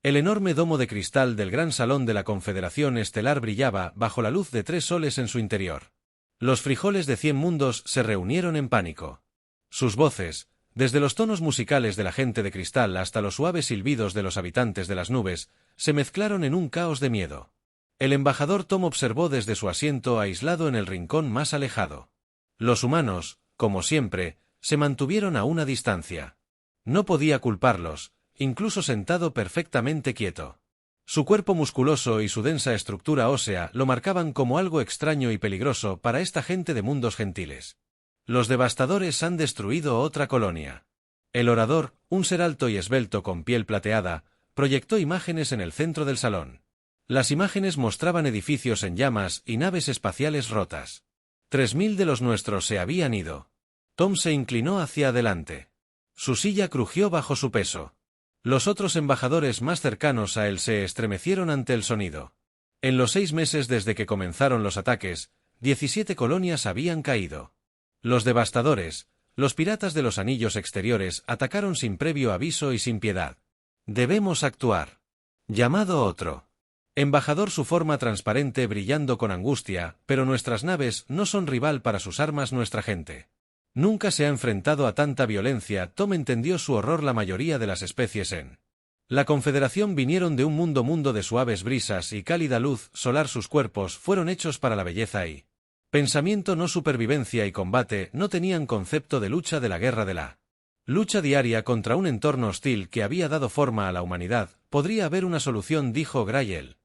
El enorme domo de cristal del gran salón de la Confederación Estelar brillaba bajo la luz de 3 soles en su interior. Los frijoles de 100 mundos se reunieron en pánico. Sus voces, desde los tonos musicales de la gente de cristal hasta los suaves silbidos de los habitantes de las nubes, se mezclaron en un caos de miedo. El embajador Tom observó desde su asiento aislado en el rincón más alejado. Los humanos, como siempre, se mantuvieron a una distancia. No podía culparlos, incluso sentado perfectamente quieto. Su cuerpo musculoso y su densa estructura ósea lo marcaban como algo extraño y peligroso para esta gente de mundos gentiles. Los devastadores han destruido otra colonia. El orador, un ser alto y esbelto con piel plateada, proyectó imágenes en el centro del salón. Las imágenes mostraban edificios en llamas y naves espaciales rotas. 3000 de los nuestros se habían ido. Tom se inclinó hacia adelante. Su silla crujió bajo su peso. Los otros embajadores más cercanos a él se estremecieron ante el sonido. En los 6 meses desde que comenzaron los ataques, 17 colonias habían caído. Los devastadores, los piratas de los anillos exteriores, atacaron sin previo aviso y sin piedad. Debemos actuar. Llamado otro. Embajador, su forma transparente brillando con angustia, pero nuestras naves no son rival para sus armas, nuestra gente. Nunca se ha enfrentado a tanta violencia. Tom entendió su horror. La mayoría de las especies en la Confederación vinieron de un mundo de suaves brisas y cálida luz solar. Sus cuerpos fueron hechos para la belleza y pensamiento, no supervivencia y combate. No tenían concepto de lucha, de la guerra, de la lucha diaria contra un entorno hostil que había dado forma a la humanidad. Podría haber una solución, dijo Grail,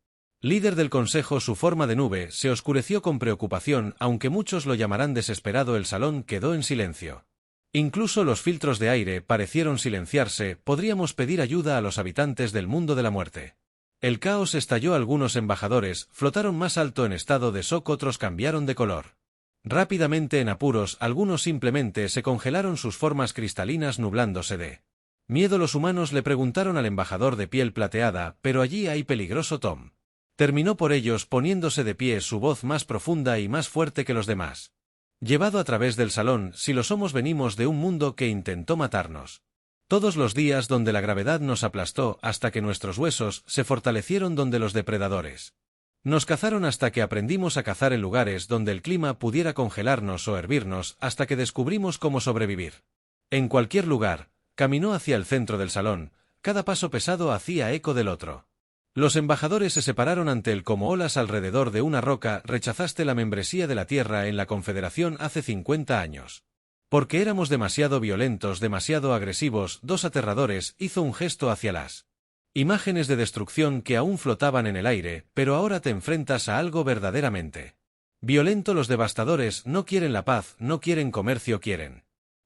líder del consejo. Su forma de nube se oscureció con preocupación, aunque muchos lo llamarán desesperado. El salón quedó en silencio. Incluso los filtros de aire parecieron silenciarse. Podríamos pedir ayuda a los habitantes del mundo de la muerte. El caos estalló. Algunos embajadores flotaron más alto en estado de shock, otros cambiaron de color rápidamente en apuros, algunos simplemente se congelaron, sus formas cristalinas nublándose de miedo. Los humanos le preguntaron al embajador de piel plateada: ¿pero allí hay peligroso, Tom? Terminó por ellos poniéndose de pie, su voz más profunda y más fuerte que los demás. Llevado a través del salón: si lo somos, venimos de un mundo que intentó matarnos todos los días, donde la gravedad nos aplastó hasta que nuestros huesos se fortalecieron, donde los depredadores nos cazaron hasta que aprendimos a cazar, en lugares donde el clima pudiera congelarnos o hervirnos, hasta que descubrimos cómo sobrevivir. En cualquier lugar. Caminó hacia el centro del salón, cada paso pesado hacía eco del otro. Los embajadores se separaron ante él como olas alrededor de una roca. Rechazaste la membresía de la Tierra en la Confederación hace 50 años. Porque éramos demasiado violentos, demasiado agresivos. 2 aterradores, hizo un gesto hacia las imágenes de destrucción que aún flotaban en el aire, pero ahora te enfrentas a algo verdaderamente violento. Los devastadores no quieren la paz, no quieren comercio, quieren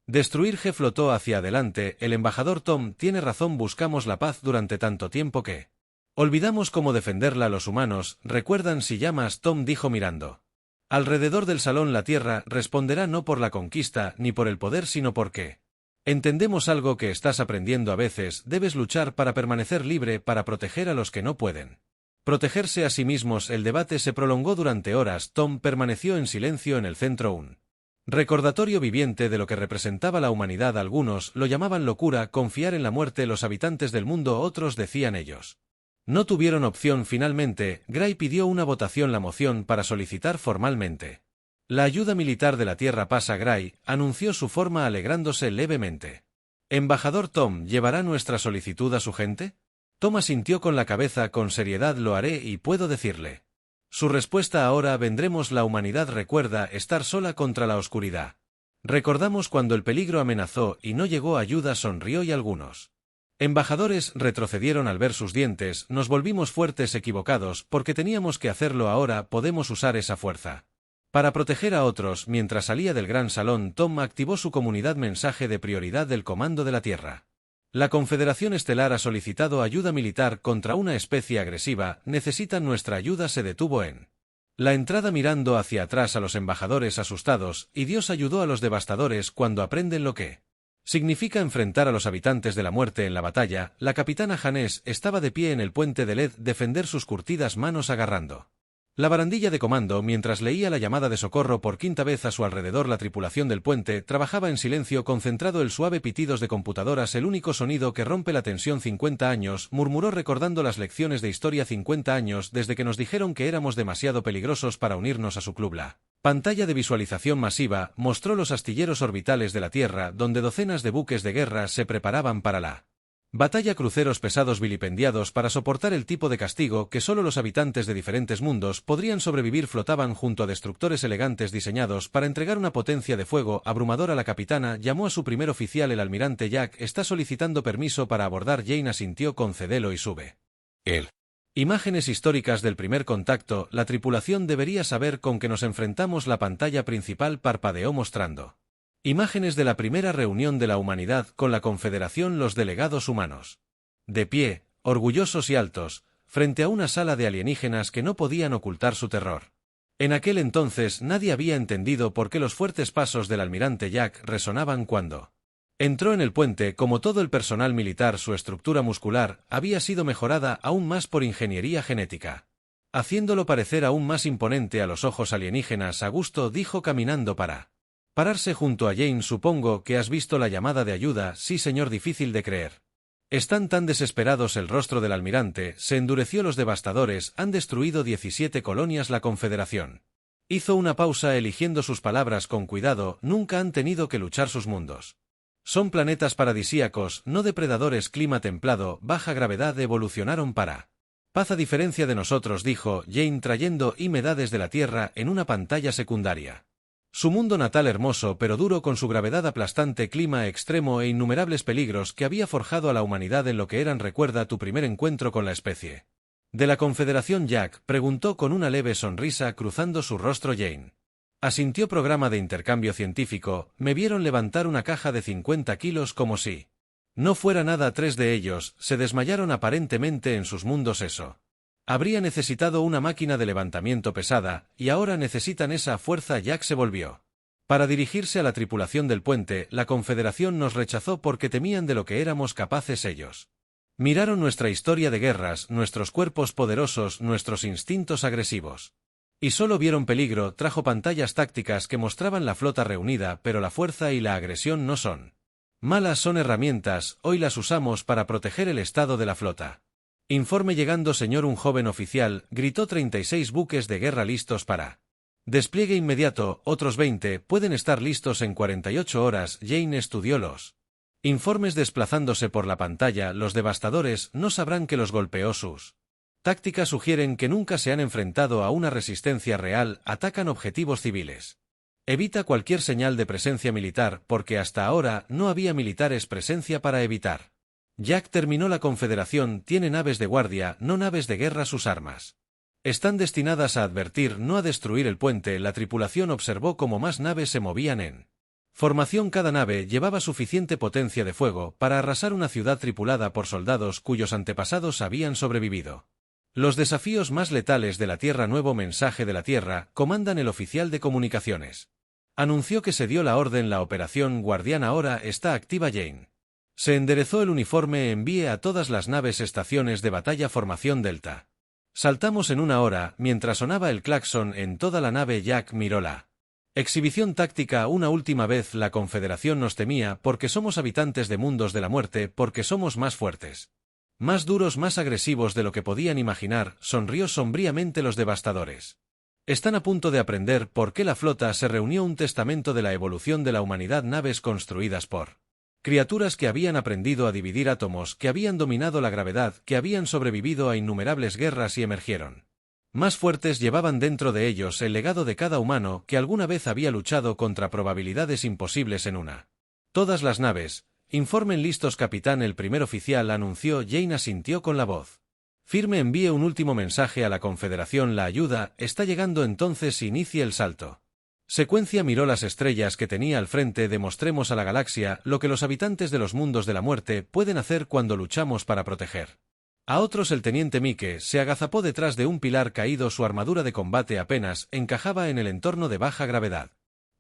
destruir. G flotó hacia adelante. El embajador Tom tiene razón, buscamos la paz durante tanto tiempo que olvidamos cómo defenderla. Los humanos recuerdan si llamas, Tom dijo mirando alrededor del salón. La Tierra responderá no por la conquista ni por el poder, sino porque entendemos algo que estás aprendiendo. A veces debes luchar para permanecer libre, para proteger a los que no pueden protegerse a sí mismos. El debate se prolongó durante horas. Tom permaneció en silencio en el centro, un recordatorio viviente de lo que representaba la humanidad. Algunos lo llamaban locura, confiar en la muerte. Los habitantes del mundo, otros decían ellos no tuvieron opción. Finalmente, Gray pidió una votación, la moción para solicitar formalmente la ayuda militar de la Tierra. Pasa. Gray anunció su forma alegrándose levemente. Embajador Tom, ¿llevará nuestra solicitud a su gente? Tom asintió con la cabeza. Con seriedad lo haré, y puedo decirle su respuesta ahora: vendremos. La humanidad recuerda estar sola contra la oscuridad. Recordamos cuando el peligro amenazó y no llegó ayuda. Sonrió y algunos embajadores retrocedieron al ver sus dientes. Nos volvimos fuertes, equivocados, porque teníamos que hacerlo. Ahora podemos usar esa fuerza para proteger a otros. Mientras salía del gran salón, Tom activó su comunidad mensaje de prioridad del Comando de la Tierra. La Confederación Estelar ha solicitado ayuda militar contra una especie agresiva. Necesitan nuestra ayuda. Se detuvo en la entrada mirando hacia atrás a los embajadores asustados. Y Dios ayudó a los devastadores cuando aprenden lo que significa enfrentar a los habitantes de la muerte en la batalla. La capitana Hannes estaba de pie en el puente de LED, defender sus curtidas manos agarrando La barandilla de comando, mientras leía la llamada de socorro por quinta vez a su alrededor, la tripulación del puente trabajaba en silencio concentrado. El suave pitidos de computadoras, el único sonido que rompe la tensión. 50 años, murmuró recordando las lecciones de historia. 50 años desde que nos dijeron que éramos demasiado peligrosos para unirnos a su club. La pantalla de visualización masiva mostró los astilleros orbitales de la Tierra, donde docenas de buques de guerra se preparaban para la batalla. Cruceros pesados vilipendiados para soportar el tipo de castigo que solo los habitantes de diferentes mundos podrían sobrevivir flotaban junto a destructores elegantes diseñados para entregar una potencia de fuego abrumadora. La capitana llamó a su primer oficial, el almirante Jack. Está solicitando permiso para abordar. Jane asintió. Concédelo y sube. Él. Imágenes históricas del primer contacto. La tripulación debería saber con qué nos enfrentamos. La pantalla principal parpadeó mostrando imágenes de la primera reunión de la humanidad con la Confederación. Los delegados humanos, de pie, orgullosos y altos, frente a una sala de alienígenas que no podían ocultar su terror. En aquel entonces nadie había entendido por qué los fuertes pasos del almirante Jack resonaban cuando entró en el puente. Como todo el personal militar, su estructura muscular había sido mejorada aún más por ingeniería genética, haciéndolo parecer aún más imponente a los ojos alienígenas. A gusto, dijo caminando para pararse junto a Jane. Supongo que has visto la llamada de ayuda. Sí, señor. Difícil de creer. Están tan desesperados. El rostro del almirante se endureció. Los devastadores han destruido 17 colonias. La Confederación hizo una pausa, eligiendo sus palabras con cuidado. Nunca han tenido que luchar. Sus mundos son planetas paradisíacos, no depredadores. Clima templado, baja gravedad. Evolucionaron para paz a diferencia de nosotros, dijo Jane, trayendo imágenes de la Tierra en una pantalla secundaria. Su mundo natal hermoso pero duro, con su gravedad aplastante, clima extremo e innumerables peligros que había forjado a la humanidad en lo que eran. ¿Recuerda tu primer encuentro con la especie de la Confederación, Jack?, preguntó con una leve sonrisa cruzando su rostro. Jane asintió. Programa de intercambio científico. Me vieron levantar una caja de 50 kilos como si no fuera nada. 3 de ellos se desmayaron aparentemente en sus mundos. Eso habría necesitado una máquina de levantamiento pesada, y ahora necesitan esa fuerza. Jack se volvió para dirigirse a la tripulación del puente. La Confederación nos rechazó porque temían de lo que éramos capaces. Ellos miraron nuestra historia de guerras, nuestros cuerpos poderosos, nuestros instintos agresivos, y solo vieron peligro. Trajo pantallas tácticas que mostraban la flota reunida, pero la fuerza y la agresión no son malas, son herramientas. Hoy las usamos para proteger el estado de la flota. Informe llegando, señor. Un joven oficial gritó. 36 buques de guerra listos para despliegue inmediato. Otros 20 pueden estar listos en 48 horas. Jane estudió los informes desplazándose por la pantalla. Los devastadores no sabrán que los golpeó. Sus tácticas sugieren que nunca se han enfrentado a una resistencia real. Atacan objetivos civiles. Evita cualquier señal de presencia militar, porque hasta ahora no había militares presencia para evitar. Jack terminó. La Confederación tiene naves de guardia, no naves de guerra. Sus armas están destinadas a advertir, no a destruir el puente. La tripulación observó cómo más naves se movían en formación. Cada nave llevaba suficiente potencia de fuego para arrasar una ciudad tripulada por soldados cuyos antepasados habían sobrevivido los desafíos más letales de la Tierra. Nuevo mensaje de la Tierra. Comandan. El oficial de comunicaciones anunció que se dio la orden. La operación Guardián ahora está activa. Jane se enderezó el uniforme. Envíe a todas las naves estaciones de batalla. Formación Delta. Saltamos en 1 hora. Mientras sonaba el claxon en toda la nave, Jack miró la exhibición táctica una última vez. La Confederación nos temía porque somos habitantes de mundos de la muerte, porque somos más fuertes, más duros, más agresivos de lo que podían imaginar. Sonrió sombríamente. Los devastadores están a punto de aprender por qué la flota se reunió. Un testamento de la evolución de la humanidad. Naves construidas por criaturas que habían aprendido a dividir átomos, que habían dominado la gravedad, que habían sobrevivido a innumerables guerras y emergieron más fuertes. Llevaban dentro de ellos el legado de cada humano que alguna vez había luchado contra probabilidades imposibles en una. Todas las naves, informen listos, capitán. El primer oficial anunció. Jane asintió con la voz firme. Envíe un último mensaje a la Confederación. La ayuda está llegando. Entonces inicie el salto. Secuencia. Miró las estrellas que tenía al frente. Demostremos a la galaxia lo que los habitantes de los mundos de la muerte pueden hacer cuando luchamos para proteger a otros. El teniente Mike se agazapó detrás de un pilar caído. Su armadura de combate apenas encajaba en el entorno de baja gravedad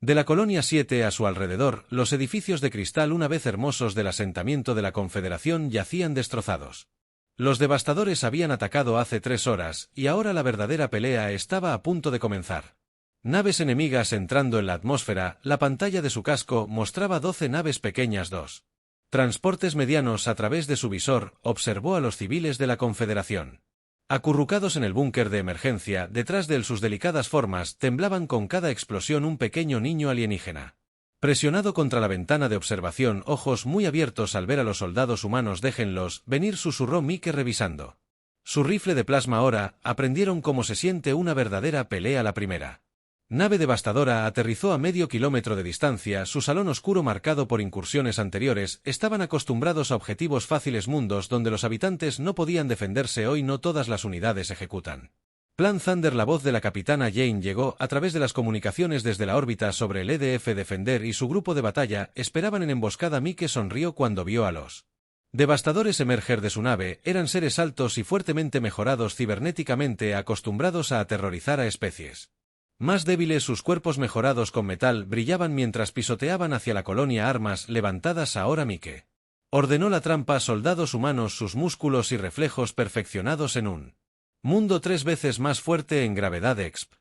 de la Colonia 7. A su alrededor, los edificios de cristal, una vez hermosos del asentamiento de la Confederación, yacían destrozados. Los devastadores habían atacado hace 3 horas, y ahora la verdadera pelea estaba a punto de comenzar. Naves enemigas entrando en la atmósfera, la pantalla de su casco mostraba 12 naves pequeñas 2. Transportes medianos a través de su visor, observó a los civiles de la Confederación. Acurrucados en el búnker de emergencia, detrás de él sus delicadas formas temblaban con cada explosión un pequeño niño alienígena. Presionado contra la ventana de observación, ojos muy abiertos al ver a los soldados humanos. Déjenlos venir, susurró Mike revisando su rifle de plasma. Ahora aprendieron cómo se siente una verdadera pelea. La primera nave devastadora aterrizó a medio kilómetro de distancia. Su salón oscuro marcado por incursiones anteriores. Estaban acostumbrados a objetivos fáciles, mundos donde los habitantes no podían defenderse. Hoy no todas las unidades ejecutan Plan Thunder. La voz de la capitana Jane llegó a través de las comunicaciones desde la órbita sobre el EDF. Defender y su grupo de batalla esperaban en emboscada. Mike sonrió cuando vio a los devastadores emerger de su nave. Eran seres altos y fuertemente mejorados cibernéticamente, acostumbrados a aterrorizar a especies más débiles. Sus cuerpos mejorados con metal brillaban mientras pisoteaban hacia la colonia. Armas levantadas ahora. Mike ordenó la trampa. Soldados humanos, sus músculos y reflejos perfeccionados en un mundo 3 veces más fuerte en gravedad exp.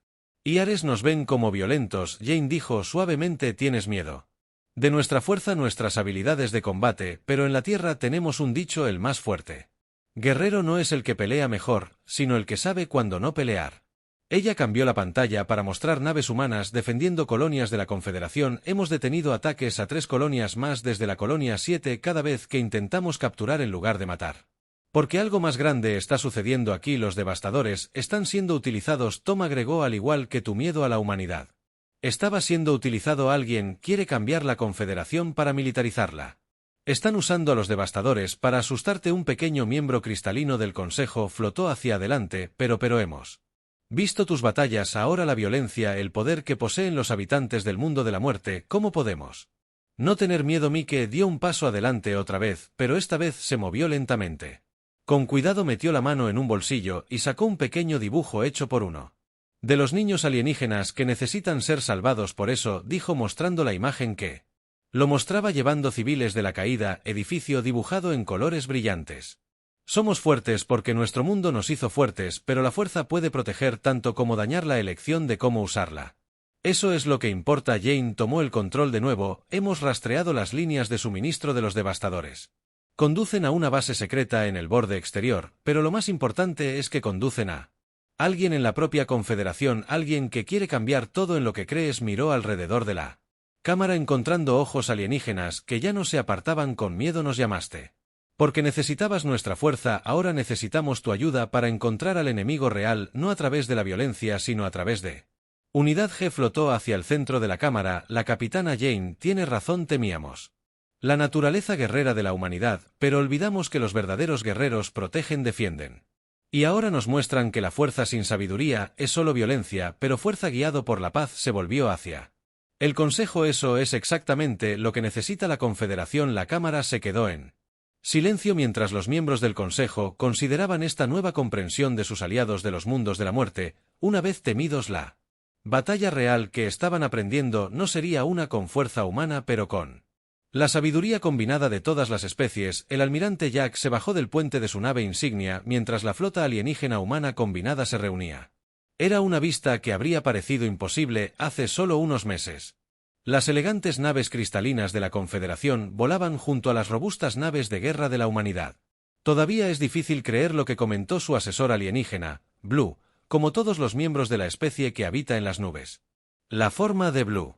Y Ares nos ven como violentos. Jane dijo suavemente: tienes miedo de nuestra fuerza, nuestras habilidades de combate, pero en la Tierra tenemos un dicho: el más fuerte guerrero no es el que pelea mejor, sino el que sabe cuándo no pelear. Ella cambió la pantalla para mostrar naves humanas defendiendo colonias de la Confederación. Hemos detenido ataques a 3 colonias más desde la colonia 7 cada vez que intentamos capturar en lugar de matar. Porque algo más grande está sucediendo aquí. Los devastadores están siendo utilizados. Tom agregó: al igual que tu miedo a la humanidad estaba siendo utilizado. Alguien quiere cambiar la Confederación para militarizarla. Están usando a los devastadores para asustarte. Un pequeño miembro cristalino del Consejo flotó hacia adelante. Pero hemos visto tus batallas. Ahora la violencia, el poder que poseen los habitantes del mundo de la muerte. ¿Cómo podemos no tener miedo? Mike dio un paso adelante otra vez, pero esta vez se movió lentamente. Con cuidado metió la mano en un bolsillo y sacó un pequeño dibujo hecho por uno de los niños alienígenas que necesitan ser salvados. Por eso, dijo mostrando la imagen que lo mostraba llevando civiles de la caída edificio dibujado en colores brillantes. Somos fuertes porque nuestro mundo nos hizo fuertes, pero la fuerza puede proteger tanto como dañar. La elección de cómo usarla, eso es lo que importa. Jane tomó el control de nuevo. Hemos rastreado las líneas de suministro de los devastadores. Conducen a una base secreta en el borde exterior, pero lo más importante es que conducen a alguien en la propia Confederación, alguien que quiere cambiar todo. En lo que crees. Miró alrededor de la cámara encontrando ojos alienígenas que ya no se apartaban con miedo. Nos llamaste porque necesitabas nuestra fuerza. Ahora necesitamos tu ayuda para encontrar al enemigo real, no a través de la violencia, sino a través de Unidad G. Flotó hacia el centro de la cámara. La capitana Jane tiene razón. Temíamos la naturaleza guerrera de la humanidad, pero olvidamos que los verdaderos guerreros protegen, defienden. Y ahora nos muestran que la fuerza sin sabiduría es solo violencia, pero fuerza guiado por la paz. Se volvió hacia el Consejo. Eso es exactamente lo que necesita la Confederación. La cámara se quedó en silencio mientras los miembros del Consejo consideraban esta nueva comprensión de sus aliados de los mundos de la muerte. Una vez temidos, la batalla real que estaban aprendiendo no sería una con fuerza humana, pero con la sabiduría combinada de todas las especies. El almirante Jack se bajó del puente de su nave insignia mientras la flota alienígena humana combinada se reunía. Era una vista que habría parecido imposible hace solo unos meses. Las elegantes naves cristalinas de la Confederación volaban junto a las robustas naves de guerra de la humanidad. Todavía es difícil creer lo que comentó su asesor alienígena, Blue, como todos los miembros de la especie que habita en las nubes. La forma de Blue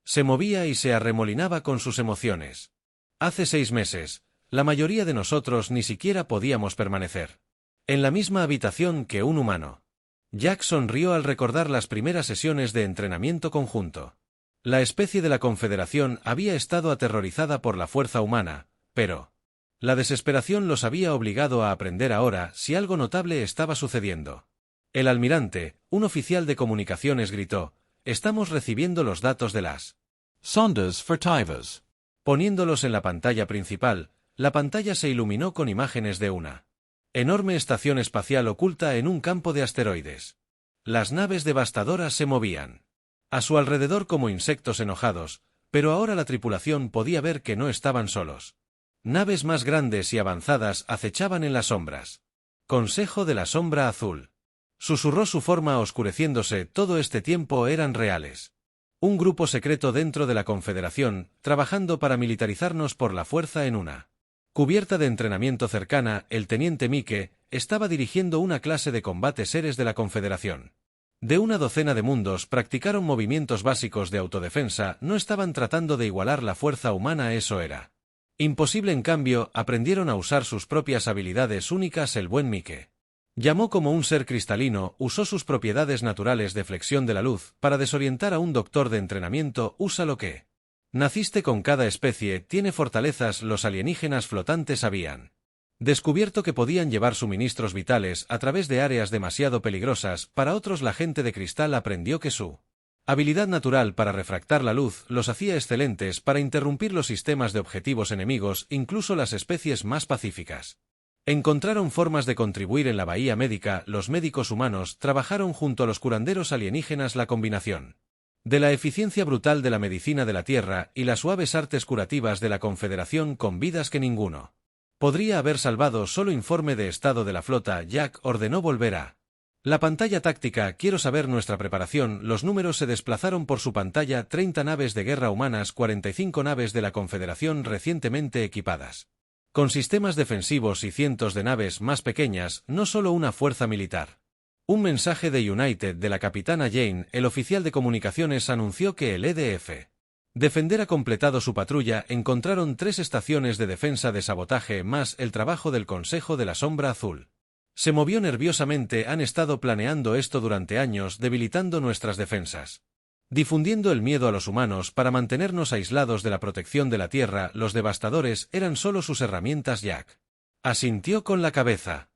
se movía y se arremolinaba con sus emociones. Hace 6 meses, la mayoría de nosotros ni siquiera podíamos permanecer en la misma habitación que un humano. Jack sonrió al recordar las primeras sesiones de entrenamiento conjunto. La especie de la Confederación había estado aterrorizada por la fuerza humana, pero la desesperación los había obligado a aprender ahora si algo notable estaba sucediendo. El almirante, un oficial de comunicaciones, gritó: «Estamos recibiendo los datos de las sondas furtivas». Poniéndolos en la pantalla principal, la pantalla se iluminó con imágenes de una enorme estación espacial oculta en un campo de asteroides. Las naves devastadoras se movían a su alrededor como insectos enojados, pero ahora la tripulación podía ver que no estaban solos. Naves más grandes y avanzadas acechaban en las sombras. Consejo de la Sombra Azul. Susurró su forma oscureciéndose, todo este tiempo eran reales. Un grupo secreto dentro de la Confederación, trabajando para militarizarnos por la fuerza en una cubierta de entrenamiento cercana, el teniente Mike estaba dirigiendo una clase de combate seres de la Confederación. De una docena de mundos practicaron movimientos básicos de autodefensa, no estaban tratando de igualar la fuerza humana, eso era imposible. En cambio, aprendieron a usar sus propias habilidades únicas. El buen Mike llamó como un ser cristalino, usó sus propiedades naturales de flexión de la luz para desorientar a un doctor de entrenamiento. Usa lo que naciste con cada especie, tiene fortalezas. Los alienígenas flotantes habían descubierto que podían llevar suministros vitales a través de áreas demasiado peligrosas. Para otros, la gente de cristal aprendió que su habilidad natural para refractar la luz los hacía excelentes para interrumpir los sistemas de objetivos enemigos, incluso las especies más pacíficas. Encontraron formas de contribuir en la bahía médica. Los médicos humanos trabajaron junto a los curanderos alienígenas. La combinación de la eficiencia brutal de la medicina de la Tierra y las suaves artes curativas de la Confederación, con vidas que ninguno podría haber salvado. Solo informe de estado de la flota. Jack ordenó volver a la pantalla táctica. Quiero saber nuestra preparación. Los números se desplazaron por su pantalla. 30 naves de guerra humanas, 45 naves de la Confederación recientemente equipadas con sistemas defensivos y cientos de naves más pequeñas, no solo una fuerza militar. Un mensaje de United de la capitana Jane, el oficial de comunicaciones, anunció que el EDF Defender ha completado su patrulla. Encontraron 3 estaciones de defensa de sabotaje más el trabajo del Consejo de la Sombra Azul. Se movió nerviosamente. Han estado planeando esto durante años, debilitando nuestras defensas, difundiendo el miedo a los humanos para mantenernos aislados de la protección de la Tierra. Los devastadores eran solo sus herramientas. Jack asintió con la cabeza.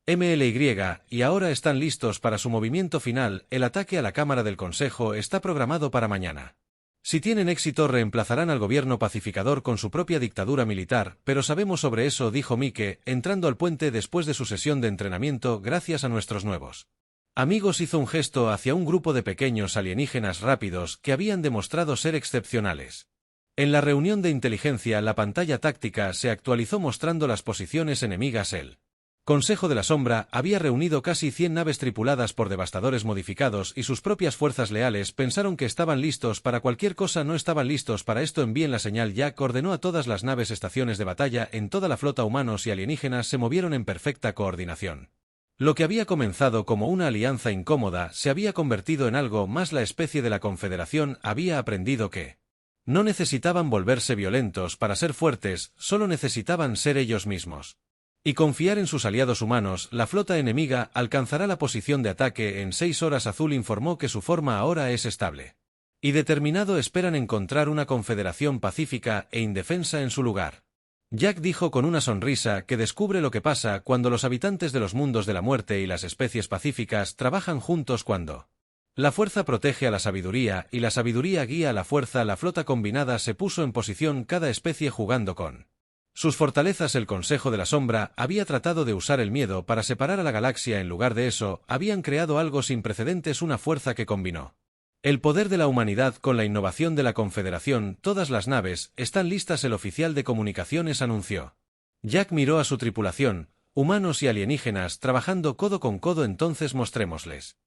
MLY, y ahora están listos para su movimiento final. El ataque a la Cámara del Consejo está programado para mañana. Si tienen éxito, reemplazarán al gobierno pacificador con su propia dictadura militar, pero sabemos sobre eso, dijo Mike, entrando al puente después de su sesión de entrenamiento. Gracias a nuestros nuevos amigos, hizo un gesto hacia un grupo de pequeños alienígenas rápidos que habían demostrado ser excepcionales. En la reunión de inteligencia, la pantalla táctica se actualizó mostrando las posiciones enemigas. El Consejo de la Sombra había reunido casi 100 naves tripuladas por devastadores modificados y sus propias fuerzas leales. Pensaron que estaban listos para cualquier cosa. No estaban listos para esto. Envíen la señal. Jack ordenó a todas las naves estaciones de batalla en toda la flota. Humanos y alienígenas se movieron en perfecta coordinación. Lo que había comenzado como una alianza incómoda se había convertido en algo más. La especie de la Confederación había aprendido que no necesitaban volverse violentos para ser fuertes, solo necesitaban ser ellos mismos y confiar en sus aliados humanos. La flota enemiga alcanzará la posición de ataque en 6 horas. Azul informó que su forma ahora es estable y determinado. Esperan encontrar una confederación pacífica e indefensa en su lugar. Jack dijo con una sonrisa que descubre lo que pasa cuando los habitantes de los mundos de la muerte y las especies pacíficas trabajan juntos, cuando la fuerza protege a la sabiduría y la sabiduría guía a la fuerza. La flota combinada se puso en posición, cada especie jugando con sus fortalezas. El Consejo de la Sombra había tratado de usar el miedo para separar a la galaxia. En lugar de eso, habían creado algo sin precedentes, una fuerza que combinó el poder de la humanidad con la innovación de la Confederación. Todas las naves están listas, el oficial de comunicaciones anunció. Jack miró a su tripulación, humanos y alienígenas trabajando codo con codo. Entonces mostrémosles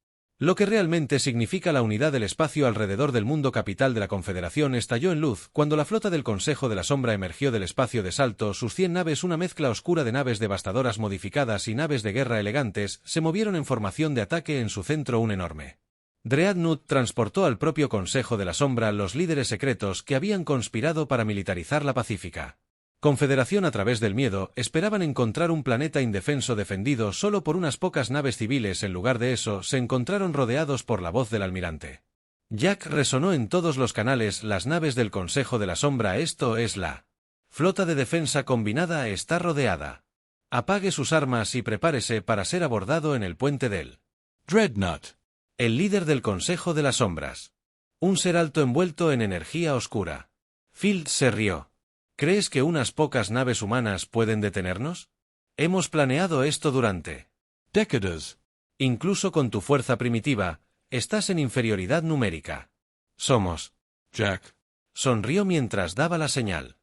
lo que realmente significa la unidad del espacio alrededor del mundo. Capital de la Confederación estalló en luz cuando la flota del Consejo de la Sombra emergió del espacio de salto. Sus 100 naves, una mezcla oscura de naves devastadoras modificadas y naves de guerra elegantes, se movieron en formación de ataque. En su centro, un enorme Dreadnought transportó al propio Consejo de la Sombra, los líderes secretos que habían conspirado para militarizar la pacífica Confederación a través del miedo. Esperaban encontrar un planeta indefenso defendido solo por unas pocas naves civiles. En lugar de eso, se encontraron rodeados por la voz del almirante. Jack resonó en todos los canales. Las naves del Consejo de la Sombra, esto es la flota de defensa combinada, está rodeada. Apague sus armas y prepárese para ser abordado en el puente del Dreadnought. El líder del Consejo de las Sombras. Un ser alto envuelto en energía oscura. Field se rió. ¿Crees que unas pocas naves humanas pueden detenernos? Hemos planeado esto durante décadas. Incluso con tu fuerza primitiva, estás en inferioridad numérica. Somos. Jack sonrió mientras daba la señal.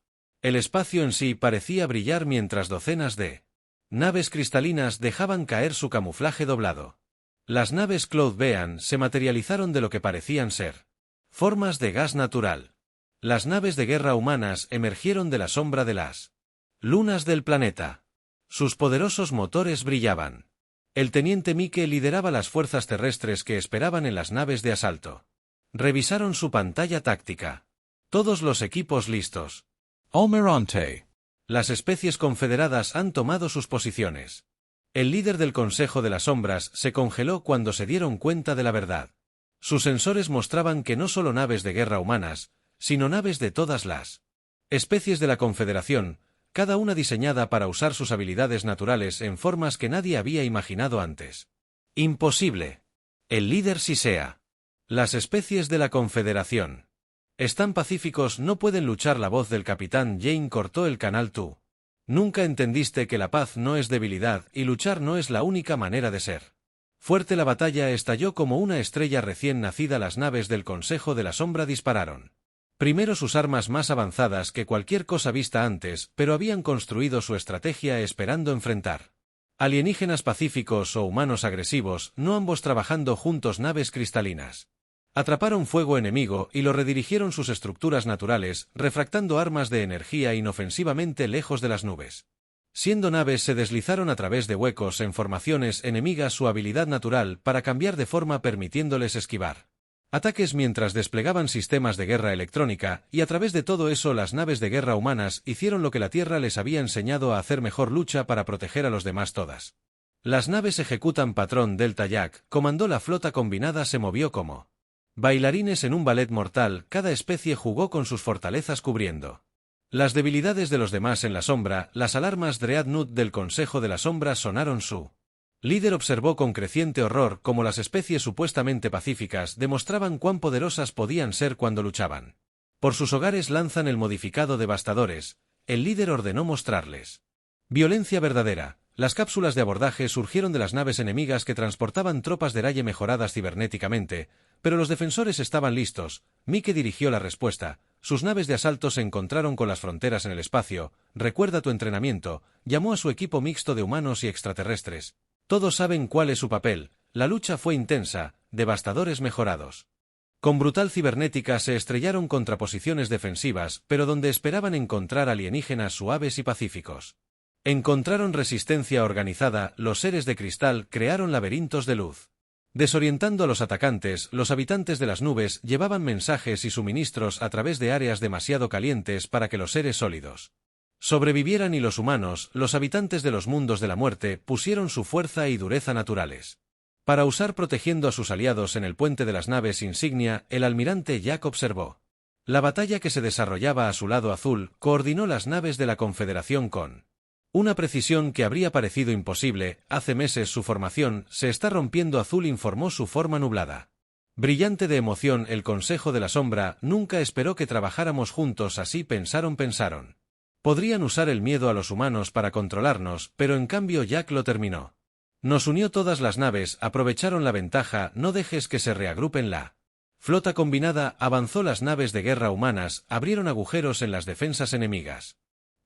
El espacio en sí parecía brillar mientras docenas de naves cristalinas dejaban caer su camuflaje doblado. Las naves Cloud Bean se materializaron de lo que parecían ser formas de gas natural. Las naves de guerra humanas emergieron de la sombra de las lunas del planeta. Sus poderosos motores brillaban. El teniente Mike lideraba las fuerzas terrestres que esperaban en las naves de asalto. Revisaron su pantalla táctica. Todos los equipos listos. Almirante. Las especies confederadas han tomado sus posiciones. El líder del Consejo de las Sombras se congeló cuando se dieron cuenta de la verdad. Sus sensores mostraban que no solo naves de guerra humanas, sino naves de todas las especies de la Confederación, cada una diseñada para usar sus habilidades naturales en formas que nadie había imaginado antes. Imposible. El líder sisea. Las especies de la Confederación están pacíficos, no pueden luchar. La voz del capitán Jane cortó el canal. Tú nunca entendiste que la paz no es debilidad y luchar no es la única manera de ser fuerte. La batalla estalló como una estrella recién nacida. Las naves del Consejo de la Sombra dispararon primero sus armas más avanzadas que cualquier cosa vista antes, pero habían construido su estrategia esperando enfrentar alienígenas pacíficos o humanos agresivos, no ambos trabajando juntos. Naves cristalinas atraparon fuego enemigo y lo redirigieron sus estructuras naturales, refractando armas de energía inofensivamente lejos de las nubes. Siendo naves se deslizaron a través de huecos en formaciones enemigas, su habilidad natural para cambiar de forma permitiéndoles esquivar ataques mientras desplegaban sistemas de guerra electrónica, y a través de todo eso las naves de guerra humanas hicieron lo que la Tierra les había enseñado a hacer: mejor lucha para proteger a los demás. Todas las naves ejecutan patrón Delta. Jack comandó la flota combinada, se movió como bailarines en un ballet mortal. Cada especie jugó con sus fortalezas cubriendo las debilidades de los demás. En la sombra, las alarmas Dreadnought del Consejo de la Sombra sonaron. Su líder observó con creciente horror cómo las especies supuestamente pacíficas demostraban cuán poderosas podían ser cuando luchaban por sus hogares. Lanzan el modificado devastadores. El líder ordenó mostrarles violencia verdadera. Las cápsulas de abordaje surgieron de las naves enemigas que transportaban tropas de Raye mejoradas cibernéticamente, pero los defensores estaban listos. Mike dirigió la respuesta. Sus naves de asalto se encontraron con las fronteras en el espacio. Recuerda tu entrenamiento. Llamó a su equipo mixto de humanos y extraterrestres. Todos saben cuál es su papel. La lucha fue intensa. Devastadores mejorados con brutal cibernética se estrellaron contra posiciones defensivas, pero donde esperaban encontrar alienígenas suaves y pacíficos encontraron resistencia organizada. Los seres de cristal crearon laberintos de luz, desorientando a los atacantes. Los habitantes de las nubes llevaban mensajes y suministros a través de áreas demasiado calientes para que los seres sólidos sobrevivieran, y los humanos, los habitantes de los mundos de la muerte, pusieron su fuerza y dureza naturales para usar protegiendo a sus aliados. En el puente de las naves insignia, el almirante Jack observó la batalla que se desarrollaba a su lado azul. Coordinó las naves de la Confederación con una precisión que habría parecido imposible. Hace meses su formación se está rompiendo. Azul informó, su forma nublada, brillante de emoción. El Consejo de la Sombra nunca esperó que trabajáramos juntos así. Pensaron. Podrían usar el miedo a los humanos para controlarnos, pero en cambio Jack lo terminó. Nos unió. Todas las naves aprovecharon la ventaja. No dejes que se reagrupen. La flota combinada avanzó. Las naves de guerra humanas abrieron agujeros en las defensas enemigas.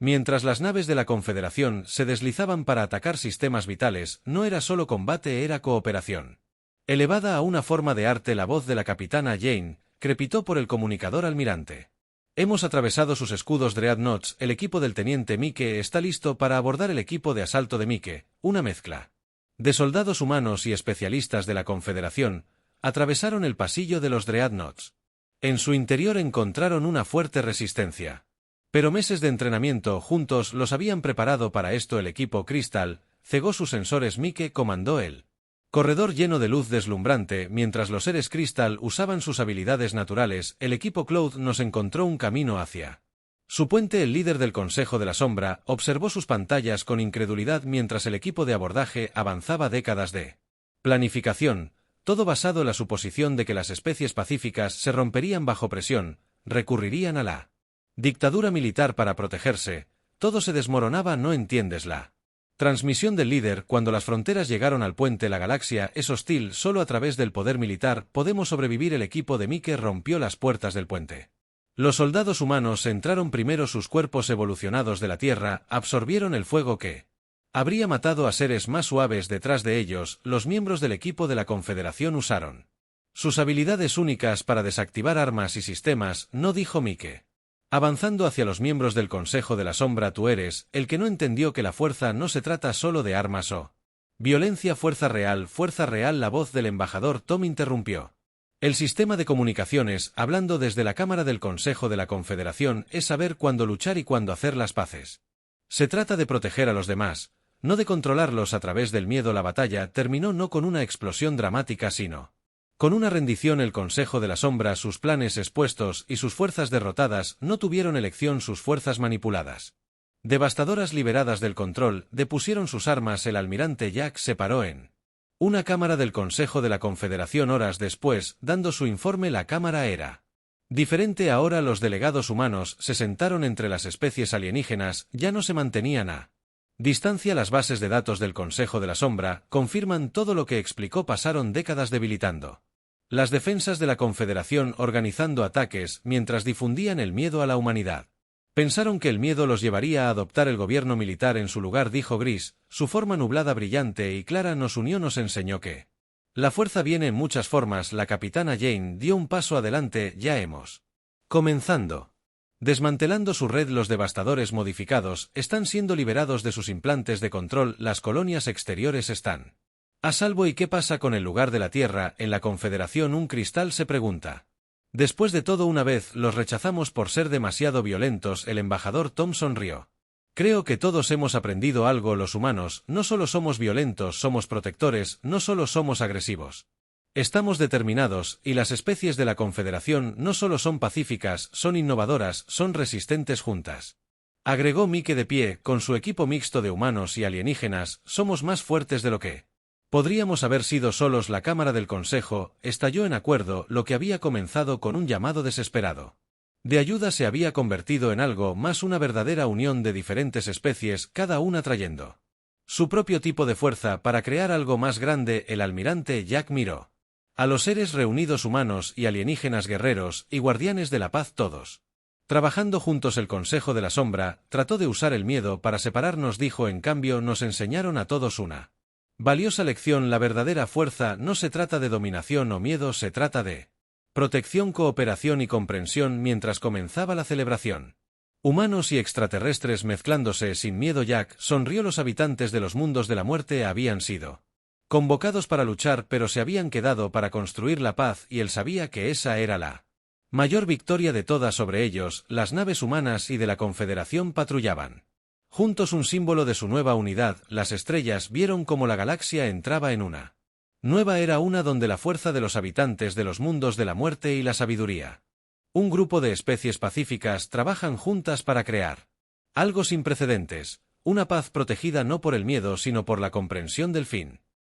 Mientras las naves de la Confederación se deslizaban para atacar sistemas vitales, no era solo combate, era cooperación elevada a una forma de arte. La voz de la capitana Jane crepitó por el comunicador almirante. Hemos atravesado sus escudos Dreadnoughts. El equipo del teniente Mike está listo para abordar el equipo de asalto de Mike. Una mezcla de soldados humanos y especialistas de la Confederación atravesaron el pasillo de los Dreadnoughts. En su interior encontraron una fuerte resistencia. Pero meses de entrenamiento juntos los habían preparado para esto. El equipo Crystal cegó sus sensores. Mike comandó el corredor lleno de luz deslumbrante. Mientras los seres Crystal usaban sus habilidades naturales, el equipo Cloud nos encontró un camino hacia su puente. El líder del Consejo de la Sombra observó sus pantallas con incredulidad mientras el equipo de abordaje avanzaba. Décadas de planificación, todo basado en la suposición de que las especies pacíficas se romperían bajo presión, recurrirían a la dictadura militar para protegerse. Todo se desmoronaba. No entiendes la transmisión del líder. Cuando las fronteras llegaron al puente, la galaxia es hostil. Solo a través del poder militar podemos sobrevivir. El equipo de Mike rompió las puertas del puente. Los soldados humanos entraron primero. Sus cuerpos evolucionados de la Tierra absorbieron el fuego que habría matado a seres más suaves. Detrás de ellos, los miembros del equipo de la Confederación usaron sus habilidades únicas para desactivar armas y sistemas, no dijo Mike. Avanzando hacia los miembros del Consejo de la Sombra. Tú eres el que no entendió que la fuerza no se trata solo de armas o violencia. Fuerza real. La voz del embajador Tom interrumpió el sistema de comunicaciones, hablando desde la cámara del Consejo de la Confederación, es saber cuándo luchar y cuándo hacer las paces. Se trata de proteger a los demás, no de controlarlos a través del miedo. La batalla terminó no con una explosión dramática sino con una rendición. El Consejo de la Sombra, sus planes expuestos y sus fuerzas derrotadas, no tuvieron elección. Sus fuerzas manipuladas, devastadoras, liberadas del control, depusieron sus armas. El almirante Jack se paró en una cámara del Consejo de la Confederación horas después, dando su informe. La cámara era diferente ahora. Los delegados humanos se sentaron entre las especies alienígenas, ya no se mantenían a distancia. Las bases de datos del Consejo de la Sombra confirman todo lo que explicó. Pasaron décadas debilitando las defensas de la Confederación, organizando ataques mientras difundían el miedo a la humanidad. Pensaron que el miedo los llevaría a adoptar el gobierno militar en su lugar, dijo Gris, su forma nublada, brillante y clara. Nos unió, nos enseñó que la fuerza viene en muchas formas. La capitana Jane dio un paso adelante. Ya hemos comenzando. Desmantelando su red. Los devastadores modificados están siendo liberados de sus implantes de control. Las colonias exteriores están a salvo. ¿Y qué pasa con el lugar de la Tierra en la Confederación? Un cristal se pregunta. Después de todo, una vez los rechazamos por ser demasiado violentos. El embajador Tom sonrió. Creo que todos hemos aprendido algo. Los humanos no solo somos violentos, somos protectores, no solo somos agresivos. Estamos determinados, y las especies de la Confederación no solo son pacíficas, son innovadoras, son resistentes juntas. Agregó Mike de pie, con su equipo mixto de humanos y alienígenas, somos más fuertes de lo que podríamos haber sido solos. La cámara del Consejo estalló en acuerdo. Lo que había comenzado con un llamado desesperado de ayuda se había convertido en algo más, una verdadera unión de diferentes especies, cada una trayendo su propio tipo de fuerza para crear algo más grande. El almirante Jack miró a los seres reunidos, humanos y alienígenas, guerreros y guardianes de la paz, todos trabajando juntos. El Consejo de la Sombra trató de usar el miedo para separarnos, dijo. En cambio, nos enseñaron a todos una valiosa lección. La verdadera fuerza no se trata de dominación o miedo, se trata de protección, cooperación y comprensión. Mientras comenzaba la celebración, humanos y extraterrestres mezclándose sin miedo, Jack sonrió. Los habitantes de los mundos de la muerte habían sido convocados para luchar, pero se habían quedado para construir la paz, y él sabía que esa era la mayor victoria de todas. Sobre ellos, las naves humanas y de la Confederación patrullaban juntos, un símbolo de su nueva unidad. Las estrellas vieron cómo la galaxia entraba en una nueva era, una donde la fuerza de los habitantes de los mundos de la muerte y la sabiduría, un grupo de especies pacíficas, trabajan juntas para crear algo sin precedentes, una paz protegida no por el miedo sino por la comprensión del fin.